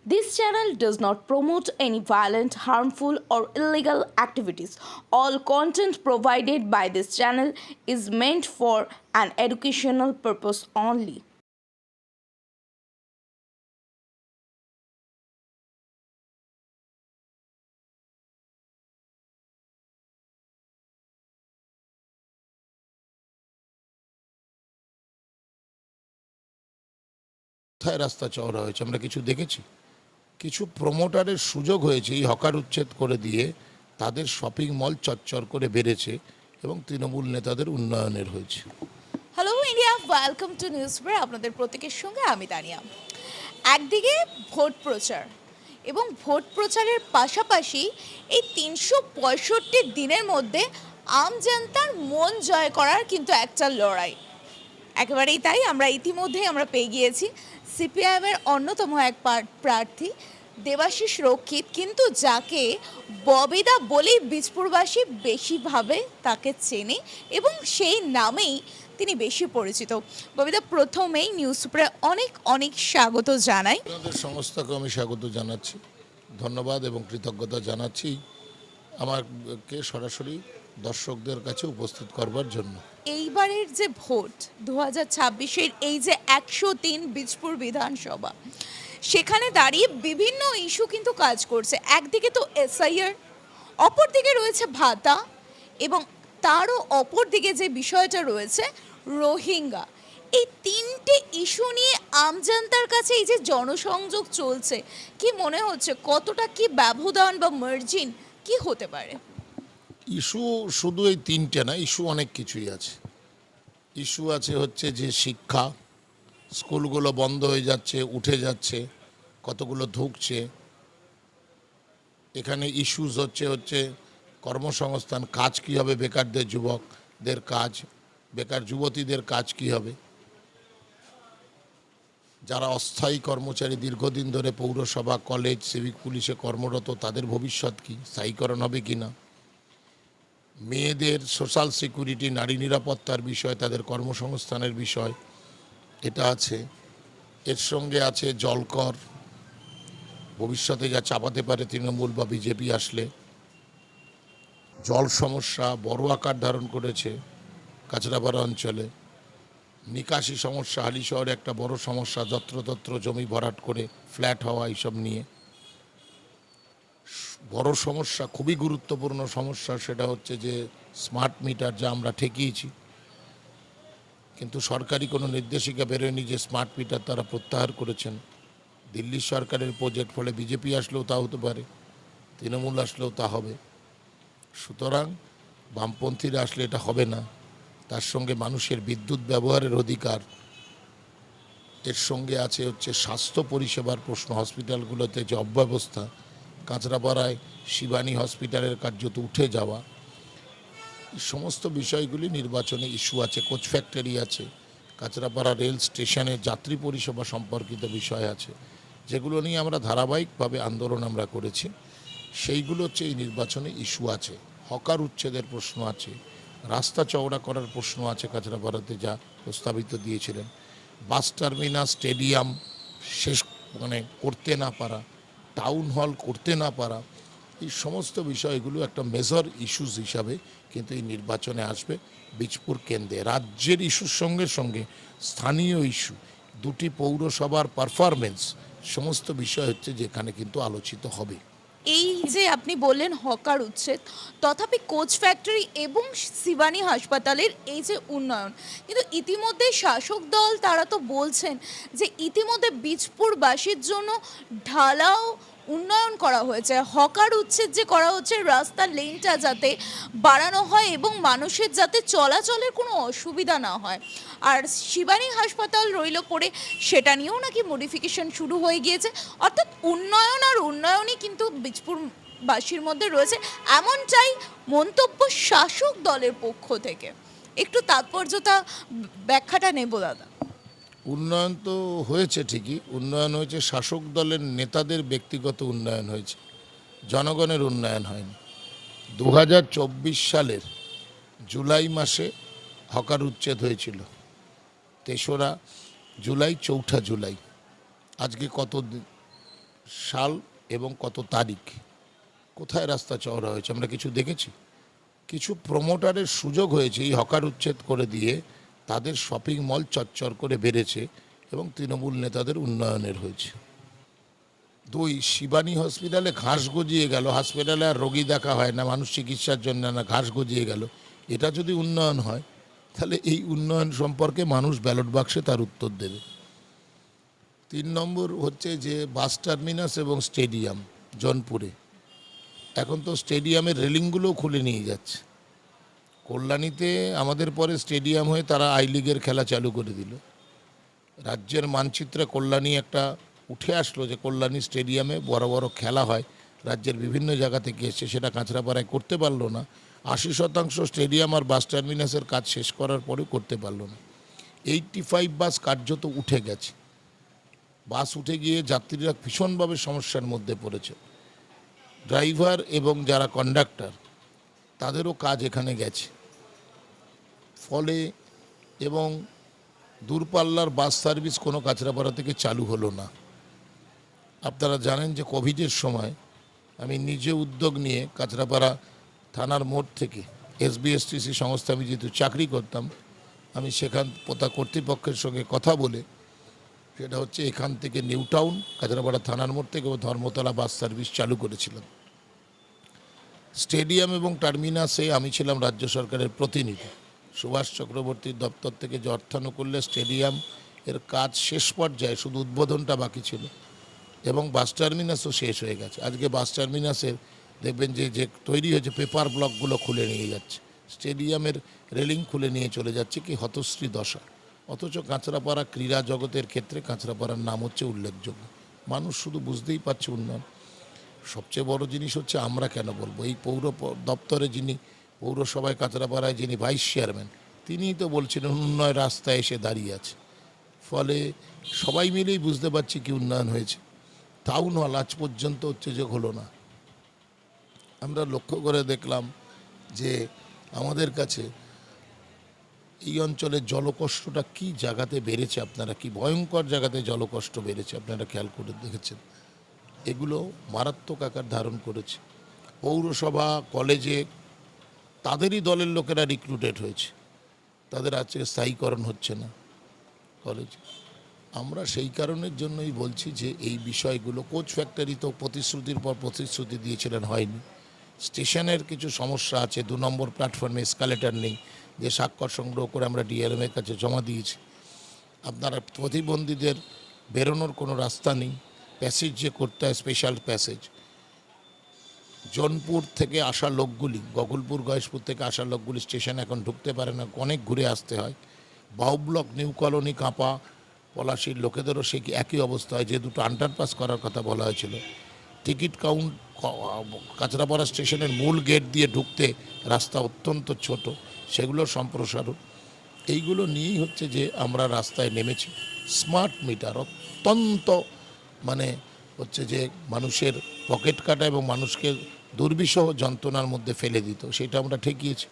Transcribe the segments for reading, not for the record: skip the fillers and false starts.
This channel does not promote any violent, harmful, or illegal activities. All content provided by this channel is meant for an educational purpose only. কোথায় রাস্তা চওড়া হয়েছে আমরা কিছু দেখেছি? কিছু প্রমোটারের সুযোগ হয়েছে এই হকার উচ্ছেদ করে দিয়ে, তাদের শপিং মল চচ্চর করে বেড়েছে এবং তৃণমূল নেতাদের উন্নয়নের হয়েছে। Hello India, welcome to news paper. আপনাদের প্রত্যেকের সঙ্গে আমি তানিয়া। একদিকে ভোট প্রচার এবং ভোট প্রচারের পাশাপাশি এই ৩৬৫ দিনের মধ্যে আম জনতার মন জয় করার কিন্তু একটা লড়াই। একেবারেই তাই, আমরা ইতিমধ্যেই পেয়ে গিয়েছি সিপিআইএমের অন্যতম এক প্রার্থী দেবাশিস রক্ষিত, কিন্তু যাকে ববিদা বলেই বীজপুরবাসী বেশিভাবে তাকে চেনে এবং সেই নামেই তিনি বেশি পরিচিত। ববিদা, প্রথমেই নিউজ পেপারে অনেক অনেক স্বাগত জানাই। আপনাদের সংস্থাকে আমি স্বাগত জানাচ্ছি, ধন্যবাদ এবং কৃতজ্ঞতা জানাচ্ছি আমাকে সরাসরি দর্শকদের কাছে উপস্থিত করবার জন্য। এইবারের যে ভোট 2026-এর এই যে 103 বীজপুর বিধানসভা, সেখানে দাঁড়িয়ে বিভিন্ন ইস্যু কিন্তু কাজ করছে। একদিকে তো এসআইআর, অপরদিকে রয়েছে ভাতা এবং তারও অপর দিকে যে বিষয়টা রয়েছে রোহিঙ্গা। এই তিনটে ইস্যু নিয়ে আমজনতার কাছে এই যে জনসংযোগ চলছে, কি মনে হচ্ছে কতটা কি ব্যবধান বা মার্জিন কি হতে পারে? ইস্যু শুধু এই তিনটে না, ইস্যু অনেক কিছুই আছে। ইস্যু আছে হচ্ছে যে শিক্ষা, স্কুলগুলো বন্ধ হয়ে যাচ্ছে, উঠে যাচ্ছে, কতগুলো ঢুকছে। এখানে ইস্যুস হচ্ছে কর্মসংস্থান, কাজ কী হবে, বেকারদের যুবকদের কাজ, বেকার যুবতীদের কাজ কী হবে, যারা অস্থায়ী কর্মচারী দীর্ঘদিন ধরে পৌরসভা, কলেজ, সিভিক পুলিশে কর্মরত, তাদের ভবিষ্যৎ কী, স্থায়ীকরণ হবে কি না, মেয়েদের সোশ্যাল সিকিউরিটি, নারী নিরাপত্তার বিষয়, তাদের কর্মসংস্থানের বিষয়, এটা আছে। এর সঙ্গে আছে জলকর, ভবিষ্যতে যা চাপাতে পারে তৃণমূল বা বিজেপি আসলে। জল সমস্যা বড় আকার ধারণ করেছে কাঁচরাপাড়া অঞ্চলে। নিকাশি সমস্যা হালিশহরে একটা বড় সমস্যা, যত্রতত্র জমি ভরাট করে ফ্ল্যাট হওয়া, এইসব নিয়ে বড় সমস্যা। খুবই গুরুত্বপূর্ণ সমস্যা সেটা হচ্ছে যে স্মার্ট মিটার, যা আমরা ঠেকিয়েছি, কিন্তু সরকারি কোনো নির্দেশিকা বেরোয়নি যে স্মার্ট মিটার তারা প্রত্যাহার করেছেন। দিল্লি সরকারের প্রজেক্ট, ফলে বিজেপি আসলেও তা হতে পারে, তৃণমূল আসলেও তা হবে। সুতরাং বামপন্থীরা আসলে এটা হবে না। তার সঙ্গে মানুষের বিদ্যুৎ ব্যবহারের অধিকার, এর সঙ্গে আছে হচ্ছে স্বাস্থ্য পরিষেবার প্রশ্ন, হসপিটালগুলোতে যে অব্যবস্থা, কাঁচরাপাড়ায় শিবানী হসপিটালের কার্যত উঠে যাওয়া, এই সমস্ত বিষয়গুলি নির্বাচনে ইস্যু আছে। কোচ ফ্যাক্টরি আছে, কাঁচরাপাড়া রেল স্টেশনে যাত্রী পরিষেবা সম্পর্কিত বিষয় আছে, যেগুলো নিয়ে আমরা ধারাবাহিকভাবে আন্দোলন আমরা করেছি। সেইগুলো হচ্ছে এই নির্বাচনে ইস্যু আছে। হকার উচ্ছেদের প্রশ্ন আছে, রাস্তা চওড়া করার প্রশ্ন আছে কাঁচরাপাড়াতে, যা প্রস্তাবিত দিয়েছিলেন, বাস টার্মিনাস, স্টেডিয়াম শেষ করতে না পারা, টাউন হল করতে না পারা, এই সমস্ত বিষয়গুলো একটা মেজর ইস্যুস হিসাবে কিন্তু এই নির্বাচনে আসবে বীজপুর কেন্দ্রে। রাজ্যের ইস্যুর সঙ্গে সঙ্গে স্থানীয় ইস্যু, দুটি পৌরসভার পারফরমেন্স, সমস্ত বিষয় হচ্ছে যেখানে কিন্তু আলোচিত হবে। এই যে আপনি বললেন হকার উচ্ছেদ, তথাপি কোচ ফ্যাক্টরি এবং শিবানী হাসপাতালের এই যে উন্নয়ন, কিন্তু ইতিমধ্যে শাসক দল তারা তো বলছেন যে ইতিমধ্যে বীজপুরবাসীর জন্য ঢালাও উন্নয়ন করা হয়েছে। হকার উচ্ছেদ যে করা হচ্ছে, রাস্তার লেনটা যাতে বাড়ানো হয় এবং মানুষের যাতে চলাচলের কোনো অসুবিধা না হয়। আর শিবানী হাসপাতাল রইল পড়ে, সেটা নিয়েও নাকি মডিফিকেশন শুরু হয়ে গিয়েছে। অর্থাৎ উন্নয়ন আর উন্নয়নই কিন্তু বীজপুরবাসীর মধ্যে রয়েছে, এমনটাই মন্তব্য শাসক দলের পক্ষ থেকে। একটু তাৎপর্যতা ব্যাখ্যাটা নেব দাদা। উন্নয়ন তো হয়েছে ঠিকই, উন্নয়ন হয়েছে শাসক দলের নেতাদের ব্যক্তিগত উন্নয়ন হয়েছে, জনগণের উন্নয়ন হয়নি। 2024 সালের জুলাই মাসে হকার উচ্ছেদ হয়েছিল, 3রা জুলাই, 4ঠা জুলাই, আজকে কত সাল এবং কত তারিখ, কোথায় রাস্তা চওড়া হয়েছে আমরা কিছু দেখেছি? কিছু প্রমোটারের সুযোগ হয়েছে এই হকার উচ্ছেদ করে দিয়ে, তাদের শপিং মল চচ্চর করে বেড়েছে এবং তৃণমূল নেতাদের উন্নয়নের হয়েছে। 2, শিবানী হসপিটালে ঘাস গজিয়ে গেল, হসপিটালে আর রোগী দেখা হয় না, মানুষ চিকিৎসার জন্য না, ঘাস গজিয়ে গেল। এটা যদি উন্নয়ন হয়, তাহলে এই উন্নয়ন সম্পর্কে মানুষ ব্যালট বাক্সে তার উত্তর দেবে। 3 নম্বর হচ্ছে যে বাস টার্মিনাস এবং স্টেডিয়াম জনপুরে, এখন তো স্টেডিয়ামের রেলিংগুলোও খুলে নিয়ে যাচ্ছে। কল্যাণীতে আমাদের পরে স্টেডিয়াম হয়ে তারা আই লিগের খেলা চালু করে দিল। রাজ্যের মানচিত্রে কল্যাণী একটা উঠে আসলো যে কল্যাণী স্টেডিয়ামে বড় বড় খেলা হয়, রাজ্যের বিভিন্ন জায়গা থেকে এসে, সেটা কাঁচরাপাড়ায় করতে পারলো না। 80% স্টেডিয়াম আর বাস টার্মিনাসের কাজ শেষ করার পরেও করতে পারলো না। 85 বাস কার্যত উঠে গেছে। বাস উঠে গিয়ে যাত্রীরা ভীষণভাবে সমস্যার মধ্যে পড়েছে। ড্রাইভার এবং যারা কন্ডাক্টর, তাদেরও কাজ এখানে গেছে। ফলে এবং দূরপাল্লার বাস সার্ভিস কোনো কাঁচরাপাড়া থেকে চালু হলো না। আপনারা জানেন যে কোভিডের সময় আমি নিজে উদ্যোগ নিয়ে কাঁচরাপাড়া থানার মোড় থেকে এসবিএসটিসি সংস্থা, আমি যেহেতু চাকরি করতাম, আমি সেখান কর্তৃপক্ষের সঙ্গে কথা বলে, সেটা হচ্ছে এখান থেকে নিউ টাউন, কাঁচরাপাড়া থানার মোড় থেকে ধর্মতলা বাস সার্ভিস চালু করেছিলাম। স্টেডিয়াম এবং টার্মিনাসে আমি ছিলাম রাজ্য সরকারের প্রতিনিধি। সুভাষ চক্রবর্তীর দপ্তর থেকে যে অর্থানুকূল্যে স্টেডিয়াম এর কাজ শেষ পর্যায়ে, শুধু উদ্বোধনটা বাকি ছিল, এবং বাস টার্মিনাসও শেষ হয়ে গেছে। আজকে বাস টার্মিনাসের দেখবেন যে তৈরি হয়েছে, পেপার ব্লকগুলো খুলে নিয়ে যাচ্ছে, স্টেডিয়ামের রেলিং খুলে নিয়ে চলে যাচ্ছে, কি হতশ্রী দশা। অথচ কাঁচরাপাড়া ক্রীড়া জগতের ক্ষেত্রে কাঁচরাপাড়ার নাম হচ্ছে উল্লেখযোগ্য। মানুষ শুধু বুঝতেই পারছে উন্নয়ন। সবচেয়ে বড় জিনিস হচ্ছে, আমরা কেন বলবো, এই পৌর দপ্তরে যিনি, পৌরসভায় কাঁচরাপাড়ায় যিনি ভাইস চেয়ারম্যান, তিনিই তো বলছিলেন উন্নয়ন রাস্তায় এসে দাঁড়িয়ে আছে। ফলে সবাই মিলেই বুঝতে পারছি কি উন্নয়ন হয়েছে। টাউন হল আজ পর্যন্ত হচ্ছে যে হলো না। আমরা লক্ষ্য করে দেখলাম যে আমাদের কাছে এই অঞ্চলের জলকষ্টটা কি জায়গাতে বেড়েছে, আপনারা কি ভয়ঙ্কর জায়গাতে জলকষ্ট বেড়েছে আপনারা খেয়াল করে দেখেছেন। এগুলো মারাত্মক আকার ধারণ করেছে। পৌরসভা, কলেজে তাদেরই দলের লোকেরা রিক্রুটেড হয়েছে, তাদের আজকে স্থায়ীকরণ হচ্ছে না কলেজে। আমরা সেই কারণের জন্যই বলছি যে এই বিষয়গুলো, কোচ ফ্যাক্টরি তো প্রতিশ্রুতির পর প্রতিশ্রুতি দিয়েছিলেন, হয়নি। স্টেশনের কিছু সমস্যা আছে, 2 নম্বর প্ল্যাটফর্মে এসকালেটার নেই, যে স্বাক্ষর সংগ্রহ করে আমরা ডিআরএম এর কাছে জমা দিয়েছি। আপনারা প্রতিবন্ধীদের বেরোনোর কোনো রাস্তা নেই, প্যাসেজ যে করতে হয় স্পেশাল প্যাসেজ। জোনপুর থেকে আসা লোকগুলি, গগলপুর গয়েশপুর থেকে আসা লোকগুলি স্টেশনে এখন ঢুকতে পারে না, অনেক ঘুরে আসতে হয়। বাউ ব্লক, নিউ কলোনি, কাঁপা, পলাশির লোকেদেরও সে একই অবস্থা হয়। যে দুটো আন্ডারপাস করার কথা বলা হয়েছিল, টিকিট কাউন্ট, কাঁচরাপাড়া স্টেশনের মূল গেট দিয়ে ঢুকতে রাস্তা অত্যন্ত ছোট, সেগুলোর সম্প্রসারণ, এইগুলো নিয়েই হচ্ছে যে আমরা রাস্তায় নেমেছি। স্মার্ট মিটার অত্যন্ত হচ্ছে যে মানুষের পকেট কাটা এবং মানুষকে দুর্বিষহ যন্ত্রণার মধ্যে ফেলে দিত, সেটা আমরা ঠেকিয়েছি।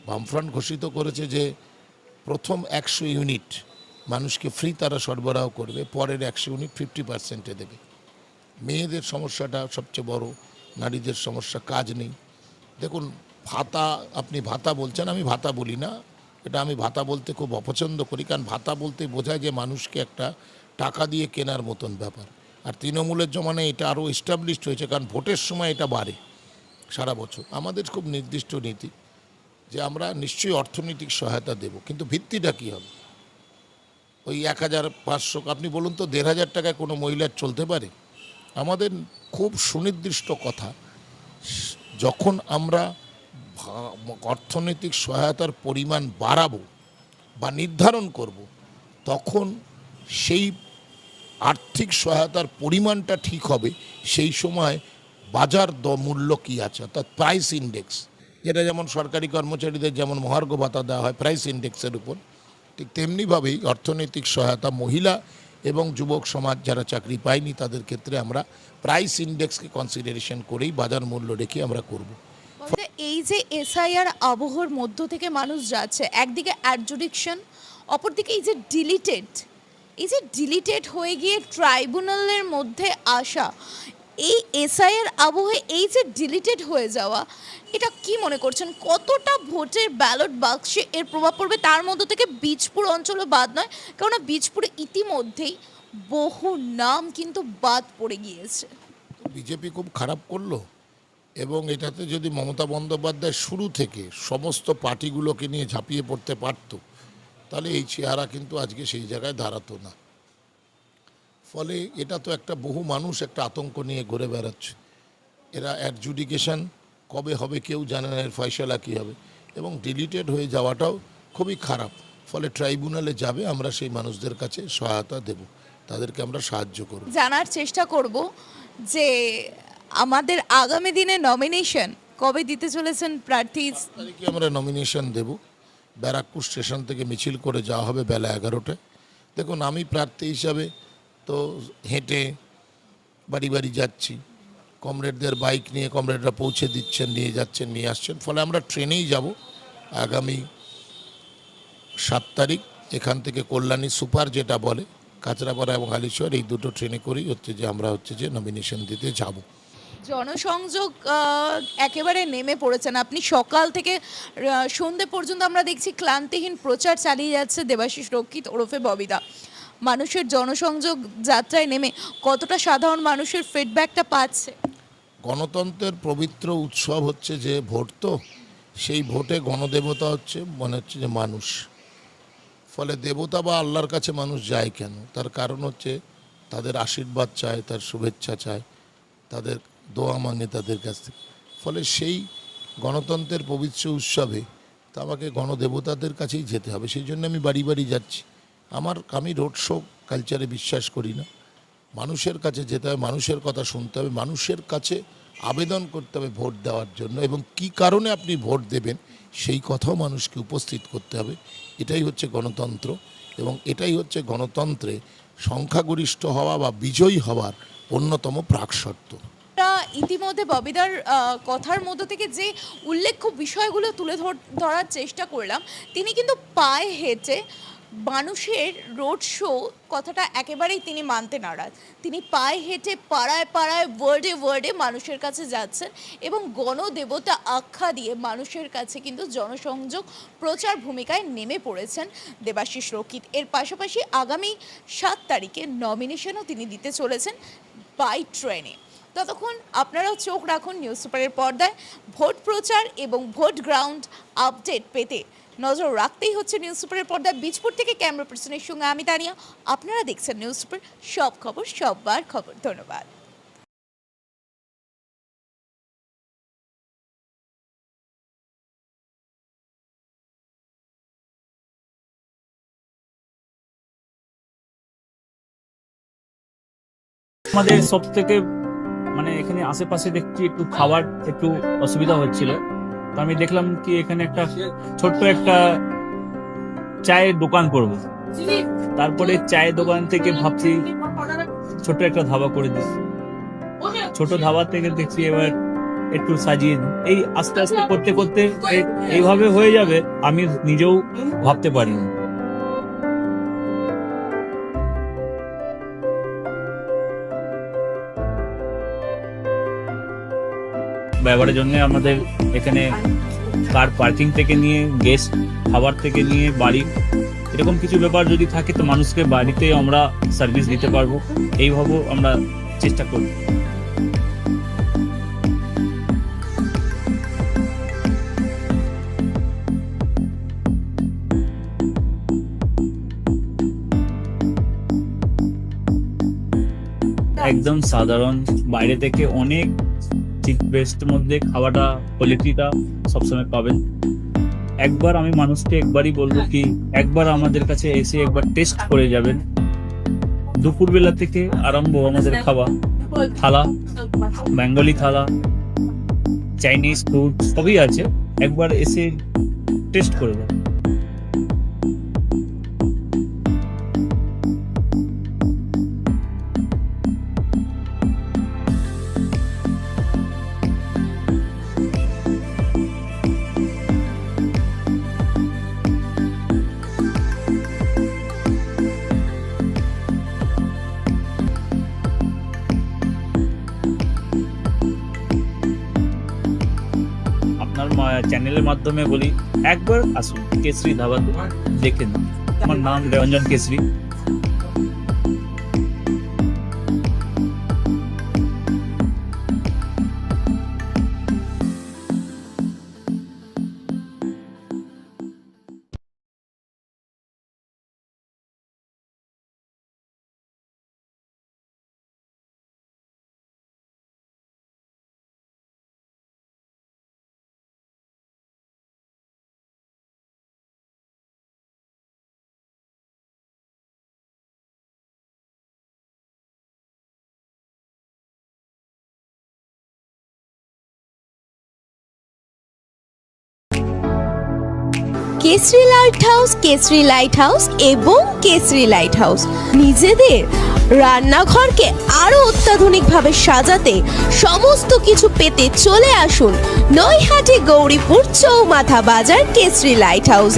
বামফ্রন্ট ঘোষিত করেছে যে প্রথম 100 ইউনিট মানুষকে ফ্রি তারা সরবরাহ করবে, পরের 100 ইউনিট 50%-এ দেবে। মেয়েদের সমস্যাটা সবচেয়ে বড়, নারীদের সমস্যা, কাজ নেই। দেখুন, ভাতা, আপনি ভাতা বলছেন, আমি ভাতা বলি না, এটা আমি ভাতা বলতে খুব অপছন্দ করি, কারণ ভাতা বলতে বোঝায় যে মানুষকে একটা টাকা দিয়ে কেনার মতন ব্যাপার। আর তৃণমূলের জমানায় এটা আরও এস্টাবলিশড হয়েছে, কারণ ভোটের সময় এটা বাড়ে সারা বছর। আমাদের খুব নির্দিষ্ট নীতি যে আমরা নিশ্চয়ই অর্থনৈতিক সহায়তা দেব, কিন্তু ভিত্তিটা কী হবে? ওই 1500, আপনি বলুন তো 1500 টাকায় কোনো মহিলার চলতে পারে? আমাদের খুব সুনির্দিষ্ট কথা, যখন আমরা অর্থনৈতিক সহায়তার পরিমাণ বাড়াবো বা নির্ধারণ করব, তখন সেই আর্থিক সহায়তার পরিমাণটা ঠিক হবে সেই সময় বাজার মূল্য কী আছে, অর্থাৎ প্রাইস ইন্ডেক্স, যেটা যেমন সরকারি কর্মচারীদের যেমন মহার্ঘ ভাতা দেওয়া হয় প্রাইস ইন্ডেক্সের উপর, ঠিক তেমনিভাবেই অর্থনৈতিক সহায়তা মহিলা এবং যুবক সমাজ যারা চাকরি পায়নি তাদের ক্ষেত্রে আমরা প্রাইস ইন্ডেক্সকে কনসিডারেশন করেই বাজার মূল্য রেখে আমরা করব। বলতে এই যে এসআইআর আবহর মধ্য থেকে মানুষ যাচ্ছে, একদিকে অ্যাডজুডিকশন, অপরদিকে এই যে ডিলিটেড, এই যে ডিলিটেড হয়ে গিয়ে ট্রাইব্যুনালের মধ্যে আসা, এই এসআইয়ের আবহে এই যে ডিলিটেড হয়ে যাওয়া, এটা কি মনে করছেন কতটা ভোটের ব্যালট বাক্সে এর প্রভাব পড়বে? তার মধ্য থেকে বীজপুর অঞ্চলও বাদ নয়, কেননা বীজপুরে ইতিমধ্যেই বহু নাম কিন্তু বাদ পড়ে গিয়েছে। বিজেপি খুব খারাপ করলো, এবং এটাতে যদি মমতা বন্দ্যোপাধ্যায় শুরু থেকে সমস্ত পার্টিগুলোকে নিয়ে ঝাঁপিয়ে পড়তে পারতো, তাহলে এই চেহারা কিন্তু আজকে সেই জায়গায় দাঁড়াতো না। ফলে এটা তো একটা বহু মানুষ একটা আতঙ্ক নিয়ে ঘুরে বেড়াচ্ছে। এরা অ্যাডজুডিকেশন কবে হবে কেউ জানে না, এর ফয়সালা কী হবে, এবং ডিলিটেড হয়ে যাওয়াটাও খুবই খারাপ। ফলে ট্রাইব্যুনালে যাবে, আমরা সেই মানুষদের কাছে সহায়তা দেব, তাদেরকে আমরা সাহায্য করব। জানার চেষ্টা করব যে আমাদের আগামী দিনে নমিনেশন কবে দিতে চলেছেন প্রার্থী? তারিখে আমরা নমিনেশন দেব। ব্যারাকপুর স্টেশন থেকে মিছিল করে যাওয়া হবে বেলা 11টায়। দেখুন, আমি প্রার্থী হিসাবে তো হেঁটে বাড়ি বাড়ি যাচ্ছি, কমরেডদের বাইক নিয়ে কমরেডরা পৌঁছে দিচ্ছেন, নিয়ে যাচ্ছেন, নিয়ে আসছেন। ফলে আমরা ট্রেনেই যাব আগামী 7 তারিখ। এখান থেকে কল্যাণী সুপার যেটা বলে, কাঁচরাপাড়া এবং হালিশহর, এই দুটো ট্রেনে করেই আমরা নমিনেশন দিতে যাব। জনসংযোগ একেবারে নেমে পড়েছেন আপনি। সকাল থেকে সন্ধে পর্যন্ত আমরা দেখছি ক্লান্তিহীন প্রচার চালিয়ে যাচ্ছে দেবাশিস রক্ষিত ওরফে ববিদা। মানুষের জনসংযোগ যাত্রায় নেমে কতটা সাধারণ মানুষের ফিডব্যাকটা পাচ্ছে? গণতন্ত্রের পবিত্র উৎসব হচ্ছে যে ভোট, তো সেই ভোটে গণদেবতা মনে হচ্ছে যে মানুষ। ফলে দেবতা বা আল্লাহর কাছে মানুষ যায় কেন? তার কারণ হচ্ছে তাদের আশীর্বাদ চায়, তার শুভেচ্ছা চায়, তাদের দোয়া মাঙে তাদের কাছ থেকে। ফলে সেই গণতন্ত্রের পবিত্র উৎসবে তা আমাকে গণদেবতাদের কাছেই যেতে হবে। সেই জন্য আমি বাড়ি বাড়ি যাচ্ছি। আমি রোড শো কালচারে বিশ্বাস করি না। মানুষের কাছে যেতে হবে, মানুষের কথা শুনতে হবে, মানুষের কাছে আবেদন করতে হবে ভোট দেওয়ার জন্য, এবং কি কারণে আপনি ভোট দেবেন সেই কথাও মানুষকে উপস্থিত করতে হবে। এটাই হচ্ছে গণতন্ত্র, এবং এটাই হচ্ছে গণতন্ত্রে সংখ্যাগরিষ্ঠ হওয়া বা বিজয়ী হওয়ার অন্যতম প্রাকশর্ত। ইতিমধ্যে ববিদার কথার মধ্য থেকে যে উল্লেখ্য বিষয়গুলো তুলে ধরার চেষ্টা করলাম, তিনি কিন্তু পায়ে হেঁটে মানুষের রোড শো কথাটা একেবারেই তিনি মানতে নারাজ। তিনি পায়ে হেঁটে পাড়ায় পাড়ায় ওয়ার্ডে ওয়ার্ডে মানুষের কাছে যাচ্ছেন এবং গণদেবতা আখ্যা দিয়ে মানুষের কাছে কিন্তু জনসংযোগ প্রচার ভূমিকায় নেমে পড়েছেন দেবাশিস রক্ষিত। এর পাশাপাশি আগামী 7 তারিখে নমিনেশনও তিনি দিতে চলেছেন বাই ট্রেনে। ততক্ষণ আপনারাও চোখ রাখুন নিউজ সুপারের পর্দায়। ভোট প্রচার এবং ভোট গ্রাউন্ড আপডেট পেতে নজর রাখতেই হচ্ছে নিউজ সুপারের পর্দায়। বীজপুর থেকে ক্যামেরা পার্সনের সঙ্গে আমি তানিয়া। আপনারা দেখছেন নিউজ সুপার, সব খবর সববার খবর। ধন্যবাদ। আমাদের সব থেকে এখানে আশেপাশে দেখছি একটু খাবার একটু অসুবিধা হচ্ছিল, তো আমি দেখলাম কি এখানে একটা ছোট্ট একটা চায়ের দোকান করব। তারপরে চায়ের দোকান থেকে ভাবছি ছোট্ট একটা ধাবা করে দিই। ছোট ধাবা থেকে দেখছি এবার একটু সাজিয়ে দিই। এই আস্তে আস্তে করতে করতে এইভাবে হয়ে যাবে আমি নিজেও ভাবতে পারিনি। ব্যবহারের জন্য আমাদের এখানে কার পার্কিং থেকে নিয়ে গেস্ট খাবার থেকে নিয়ে বাড়ি, এরকম কিছু ব্যাপার যদি থাকে তো মানুষকে বাড়িতে আমরা সার্ভিস দিতে পারবো, এইভাবেও আমরা চেষ্টা করব। একদম সাধারণ, বাইরে থেকে অনেক চিপ বেস্টের মধ্যে খাওয়াটা কোয়ালিটিটা সবসময় পাবেন। একবার আমি মানুষকে একবারই বলবো কি একবার আমাদের কাছে এসে একবার টেস্ট করে যাবেন। দুপুরবেলা থেকে আরম্ভ আমাদের খাওয়া, থালা, বেঙ্গলি থালা, চাইনিজ ফুড সবই আছে, একবার এসে টেস্ট করে যাবেন। চ্যানেলের মাধ্যমে বলি, একবার আসুন কেশরি ধাবাতে, দেখে নিন। আমার নাম Ranjan Kesari. Kesari light house, Kesari light house এবং কেশরি লাইট হাউস নিজেদের রান্নাঘরকে আরো অত্যাধুনিকভাবে সাজাতে সমস্ত কিছু পেতে চলে আসুন নৈহাটি গৌরীপুর চৌমাথা বাজার কেশরি লাইট হাউস।